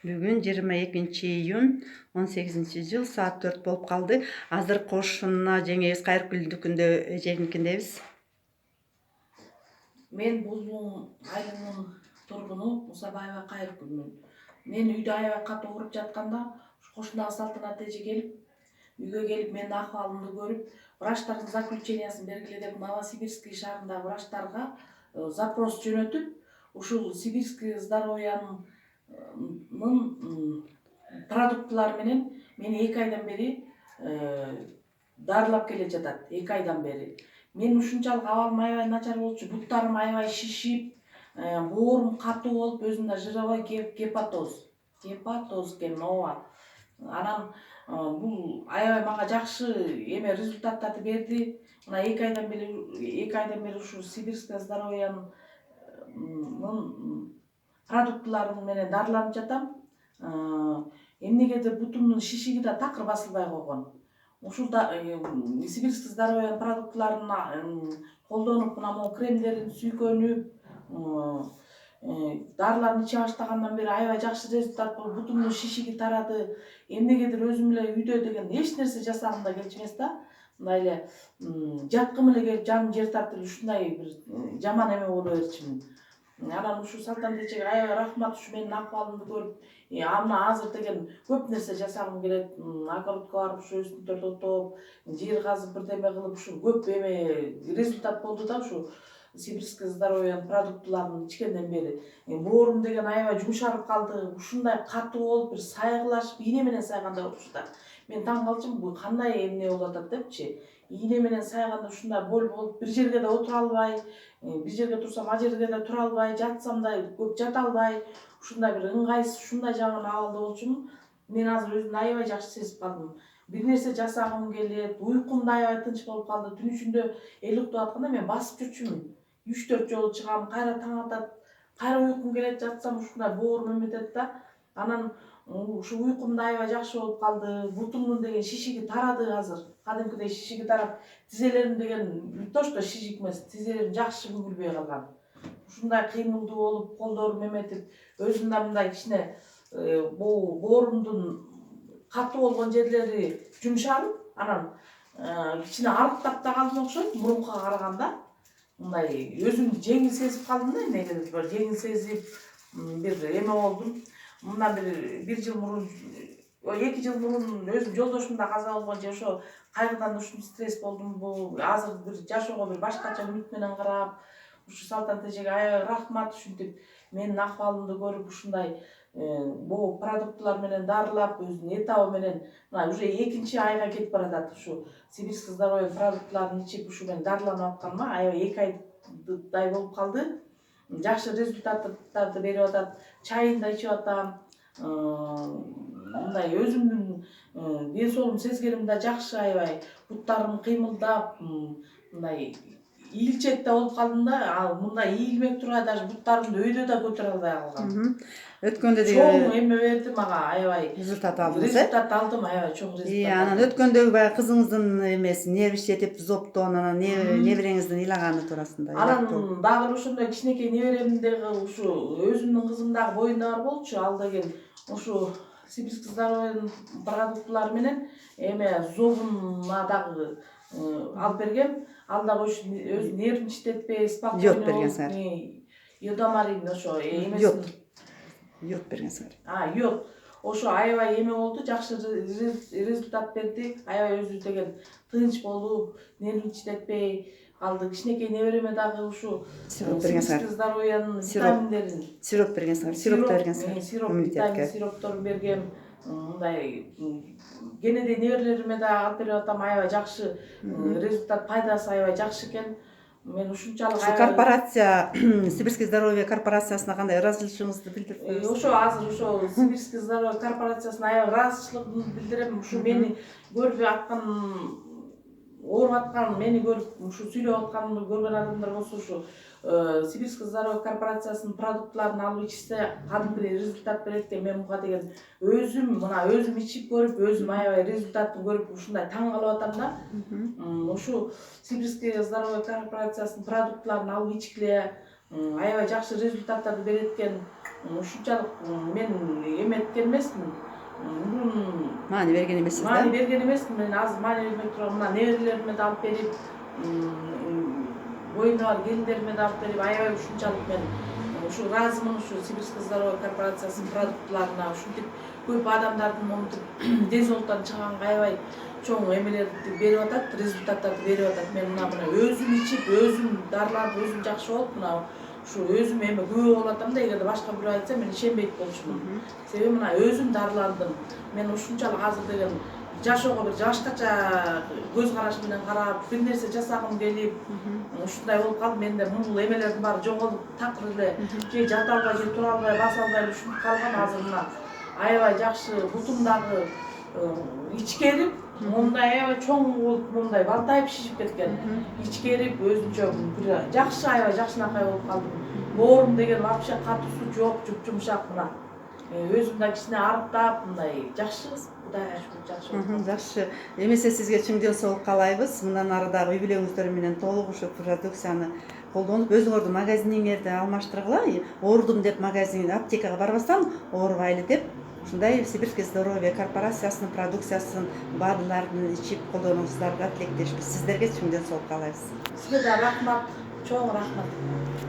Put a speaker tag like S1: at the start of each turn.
S1: Бүгүн 22 июнь 18-жыл саат 4 болуп калды. Азыр кошуна жеңебиз Кайыркүлдүкүндө эжегиникиндебиз.
S2: Мен Бузулуң айылынын тургуну Мусабаева Кайыркүлмүн. Мен үйдө аябай катуу ооруп жатканда кошундагы Салтанат эже келип, үйгө келип менин акыбалымды көрүп, врачтардын заключениясын бергиле деп Новосибирский шаарындагы врачтарга запрос жөнөтүп, ушул Сибирский здоровьянын продуктылары менен мени 2 айдан бери дарылап келе жатат. 2 айдан бери. Мен ушунчалык абалым аябай начар болчу, буттарым аябай шишип, боорум катуу болуп, өзүмдө жировой гепатоз экен, ооба. Анан бул аябай мага жакшы результаттарды берди. Мына 2 айдан бери ушу Сибирское здоровьянын продуктылары менен дарыланып жатам. Эмнегедир бутумдун шишиги да такыр басылбай койгон. Ушул Сибирский здоровьянын продуктыларын колдонуп, мына могу кремдерин сүйкөнүп, дарыларын иче баштагандан бери аябай жакшы результат болуп, бутумдун шишиги тарады. Эмнегедир өзүм эле үйдө деген эч нерсе жасагым да келчү эмес да. Мындай эле жаткым эле келип, жаным жер тартып эле ушундай бир жаман эме боло берчүмүн. Анан ушу Салтанат эжеге аябай рахмат, ушу менин акыбалымды көрүп, аны азыр деген көп нерсе жасагым келет. Огородко барып ушу өсүмдүктөрдү отоп, жер казып бирдеме кылып, ушу көп результат болду да ушу Сибирский здоровьянын продуктыларын ичкенден бери. Боорум деген аябай жумшарып калды, ушундай катуу болуп, бир сайгылашып, ийне менен сайгандай болчу да. Мен таң калчумун, бул кандай эмне болуп атат депчи. Ийне менен сайганда ушундай боль болуп, бир жерге да отура албай, бир жерге турсам ал жерге да тура албай, жатсам да көп жата албай, ушундай бир ыңгайсыз, ушундай жаман абалда болчумун. Мен азыр өзүмдү аябай жакшы сезип калдым. Бир нерсе жасагым келет, уйкум да аябай тынч болуп калды. Түн ичинде эл уктап атканда мен басып жүрчүмүн. 3-4 жолу чыгам, кайра таң атат, кайра уйкум келет, жатсам ушундай боорум эметет да. Анан ушу уйкум да аябай жакшы болуп калды. Бутумдун деген шишиги тарады азыр. Кадимкидей шишиги тарап, тизелерим деген то что шишик эмес, тизелерим жакшы бүгүлбөй калган. Ушундай кыймылдуу болуп, колдорум эметип, өзүм да мындай кичине боорумдун катуу болгон жерлери жумшарып, анан кичине арыктап да калдым окшойт мурункуга караганда. Мындай өзүмдү жеңил сезип калдым да, эмнегедир бир жеңил сезип, бир эме болдум. Мындан бир жыл мурун, 2 жыл мурун өзүм жолдошум да каза болгон же ошо кайгыдан ушунча стресс болдумбу, азыр бир жашоого бир башкача үмүт менен карап, ушу Салтанат эжеге аябай рахмат, ушинтип менин акыбалымды көрүп, ушундай могу продуктылар менен дарылап, өзүнүн этабы менен мына уже 2 айга кетип баратат. Ушу Сибирский здоровье продуктыларын ичип, ушу менен дарыланып атканыма аябай 2 айдай болуп калды. Жакшы результаттарды берип атат. Чайын да ичип атам. Мындай өзүмдүн ден соолугум сезгеним да жакшы, аябай буттарым кыймылдап, мындай ийилчек да болуп калдым да. Мындай ийилмек тургай даже буттарымды өйдө да көтөрө албай калгам.
S1: Өткөндө
S2: чоң эме берди мага, аябай
S1: результат алдыңыз,
S2: результат алдым, аябай чоң результат.
S1: Анан өткөндөгү баягы кызыңыздын эмеси, нервы иштетип зобтон, анан небереңиздин ыйлаганы туурасында.
S2: Анан дагы ошондой кичинекей неберем дагы ушу өзүмдүн кызым дагы боюнда бар болчу. Ал деген ушу Сибирский здоровьянын продуктылары менен зобуна дагы алып бергем. Ал дагы өз нервин иштетпей, спокойно.
S1: Йод берген сыңар.
S2: Йодомарин ошо эмесин.
S1: Йод берген сыңар.
S2: Йод. Ошо аябай эме болду, жакшы результат берди. Аябай өзү деген тынч болуп, нервин иштетпей калды. Кичинекей небереме дагы ушу Сибирский здоровьянын витаминдерин.
S1: Сироп берген сыңар. Сироп да берген сыңар.
S2: Сироп, витамин сиропторун бергем. Мындай кенедей неберелериме да алып берип атам. Аябай жакшы результат, пайдасы аябай жакшы экен. Мен ушунчалык
S1: корпорация, Сибирский здоровье корпорациясына кандай ыраазычылыгыңызды билдирип коесуз?
S2: Ошо азыр ошо Сибирский здоровье корпорациясына аябай ыраазычылыгымды билдирем. Ушу мени көрүп аткан, ооруп аткан, мени көрүп ушу сүйлөп атканымды көргөн адамдар болсо, ушу Сибирский здоровье корпорациясынын продуктыларын алып ичсе кадимкидей результат берет экен. Мен буга деген өзүм ичип көрүп, өзүм аябай результатын көрүп ушундай таң калып атам да. Ушу Сибирский здоровье корпорациясынын продуктыларын алып ичкиле, аябай жакшы результаттарды берет экен. ушунчалык мен эметкен эмесмин.
S1: Маани берген эмессиз
S2: Маани
S1: да?
S2: берген эмесмин. Мен азыр маани бермей турган мына неберелериме да алып берип, боюнда бар келиндериме да алып берип, аябай ушунчалык мен ушу ыраазымын ушу Сибирское здоровье корпорациясынын продуктларына. Ушинтип көп адамдардын монтип ден соолуктан чыганга аябай чоң эмелерди берип атат, результаттарды берип атат. Мен мына өзүм ичип, өзүм дарыланып, өзүм жакшы болуп, мына ушу өзүм эми күбө болуп атам да, эгерде башка бирөө айтса мен ишенбейт болушмун. Себеби мына өзүм дарыландым. Мен ушунчалык азыр деген жашоого бир башкача көз караш менен карап, бир нерсе жасагым келип, ушундай болуп калдым. Менде бул эмелердин баары жоголуп, такыр эле же жата албай, же тура албай, баса албай ушинтип калгам. Азыр мына аябай жакшы, бутумдагы ичкерип, момундай аябай чоң болуп, момундай балтайып шишип кеткен. Ичкерип, өзүнчө бир жакшы, аябай жакшынакай болуп калдым. Боорум деген вообще катуусу жок, жумшак мына. Өзүм да кичине арыктап, мындай жакшы, Кудайга шүгүр жакшы болуп калдым.
S1: Жакшы. Эмесе сизге чың ден соолук каалайбыз. Мындан ары дагы үй бүлөңүздөр менен толук ушу продукцияны колдонуп, өзүңөрдүн магазиниңерди алмаштыргыла. Оорудум деп магазин, аптекага барбастан оорубайлы деп, ушундай Сибирское здоровье корпорациясынын продукциясын баарларын ичип колдонуңуздарга тилектешпиз. Сиздерге чың ден соолук каалайбыз.
S2: Сизге да рахмат, чоң рахмат.